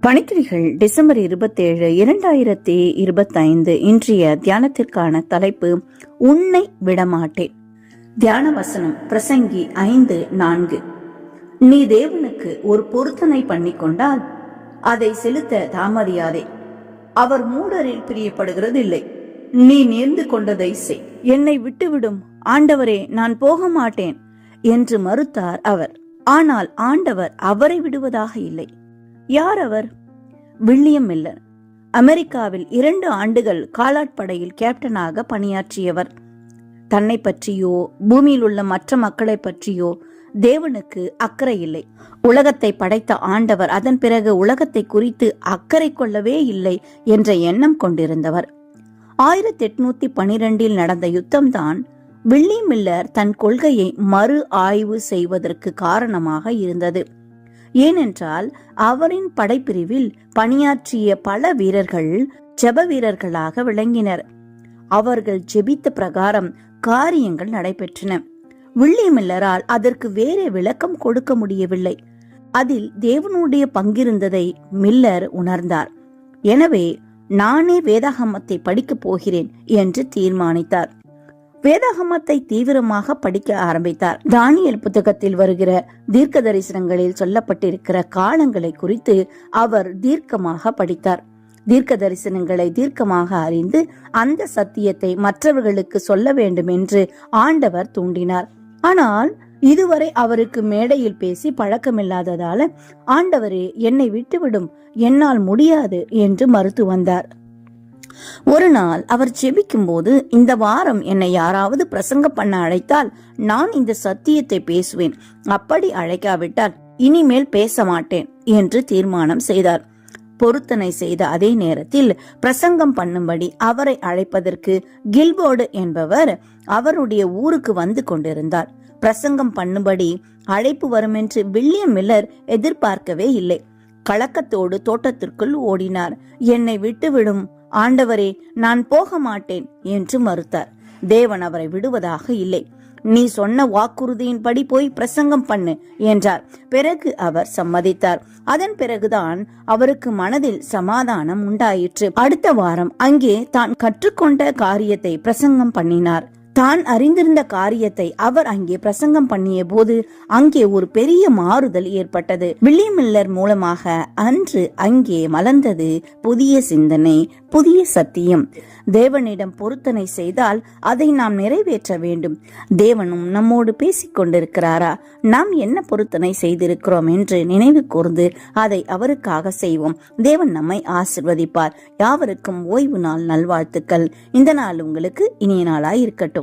பணிக்கிரிகள் December 27, 2025. இன்றைய தியானத்திற்கான தலைப்பு உன்னை விடமாட்டேன். தியான வசனம் பிரசங்கி 5:4. நீ தேவனுக்கு ஒரு பொருத்தனை பண்ணிக்கொண்டால் அதை செலுத்த தாமதியாதே. அவர் மூடரில் பிரியப்படுகிறது இல்லை. நீ நேர்ந்து கொண்டதை செய். என்னை விட்டுவிடும் ஆண்டவரே, நான் போக மாட்டேன் என்று மறுத்தார் அவர். ஆனால் ஆண்டவர் அவரை விடுவதாக இல்லை. யார் அவர்? William Miller. அமெரிக்காவில் 2 ஆண்டுகள் காலாட்படையில் கேப்டனாக பணியாற்றியவர். தன்னை பற்றியோ பூமியில் உள்ள மற்ற மக்களை பற்றியோ தேவனுக்கு அக்கறை இல்லை. உலகத்தை படைத்த ஆண்டவர் அதன் பிறகு உலகத்தை குறித்து அக்கறை கொள்ளவே இல்லை என்ற எண்ணம் கொண்டிருந்தவர். 1812 நடந்த யுத்தம்தான் வில்லியம் மில்லர் தன் கொள்கையை மறு ஆய்வு செய்வதற்கு காரணமாக இருந்தது. ஏனென்றால் அவரின் படைப்பிரிவில் பணியாற்றிய பல வீரர்கள் ஜெப வீரர்களாக விளங்கினர். அவர்கள் ஜெபித்த பிரகாரம் காரியங்கள் நடைபெற்றன. வில்லியம் மில்லரால் அதற்கு வேறு விளக்கம் கொடுக்க முடியவில்லை. அதில் தேவனுடைய பங்கிருந்ததை மில்லர் உணர்ந்தார். எனவே நானே வேதாகமத்தை படிக்கப் போகிறேன் என்று தீர்மானித்தார். வேதாகமத்தை தீவிரமாக படிக்க ஆரம்பித்தார். தானியேல் புத்தகத்தில் வருகிற தீர்க்க தரிசனங்களில் சொல்லப்பட்டிருக்கிற காலங்களை குறித்து அவர் தீர்க்கமாக படித்தார். தீர்க்க தரிசனங்களை தீர்க்கமாக அறிந்து அந்த சத்தியத்தை மற்றவர்களுக்கு சொல்ல வேண்டும் என்று ஆண்டவர் தூண்டினார். ஆனால் இதுவரை அவருக்கு மேடையில் பேசி பழக்கமில்லாததால ஆண்டவரே, என்னை விட்டுவிடும், என்னால் முடியாது என்று மறுத்து வந்தார். ஒரு நாள் அவர் ஜெபிக்கும் போது, இந்த வாரம் என்னை யாராவது பிரசங்க பண்ண அழைத்தால் நான் இந்த சத்தியத்தை பேசுவேன், அப்படி அழைக்காவிட்டால் இனிமேல் பேச மாட்டேன் என்று தீர்மானம் செய்தார். பொருத்தனை செய்த அதே நேரத்தில் பிரசங்கம் பண்ணும்படி அவரை அழைப்பதற்கு கில்போர்டு என்பவர் அவருடைய ஊருக்கு வந்து கொண்டிருந்தார். பிரசங்கம் பண்ணும்படி அழைப்பு வரும் என்று வில்லியம் மில்லர் எதிர்பார்க்கவே இல்லை. கலக்கத்தோடு தோட்டத்திற்குள் ஓடினார். என்னை விட்டுவிடும் ஆண்டவரே, நான் போக மாட்டேன் என்று மறுத்தார். தேவன் அவரை விடுவதாக இல்லை. நீ சொன்ன வாக்குறுதியின்படி போய் பிரசங்கம் பண்ணு என்றார். பிறகு அவர் சம்மதித்தார். அதன் பிறகுதான் அவருக்கு மனதில் சமாதானம் உண்டாயிற்று. அடுத்த வாரம் அங்கே தான் கற்றுக்கொண்ட காரியத்தை பிரசங்கம் பண்ணினார். தான் அறிந்திருந்த காரியத்தை அவர் அங்கே பிரசங்கம் பண்ணிய போது அங்கே ஒரு பெரிய மாறுதல் ஏற்பட்டது. வில்லியம் மில்லர் மூலமாக அன்று அங்கே மலர்ந்தது புதிய சிந்தனை, புதிய சத்தியம். தேவனிடம் பொருத்தனை செய்தால் அதை நாம் நிறைவேற்ற வேண்டும். தேவனும் நம்மோடு பேசிக் கொண்டிருக்கிறாரா? நாம் என்ன பொருத்தனை செய்திருக்கிறோம் என்று நினைவு கூர்ந்து அதை அவருக்காக செய்வோம். தேவன் நம்மை ஆசிர்வதிப்பார். யாவருக்கும் ஓய்வு நாள் நல்வாழ்த்துக்கள். இந்த நாள் உங்களுக்கு இனிய நாளாய் இருக்கட்டும்.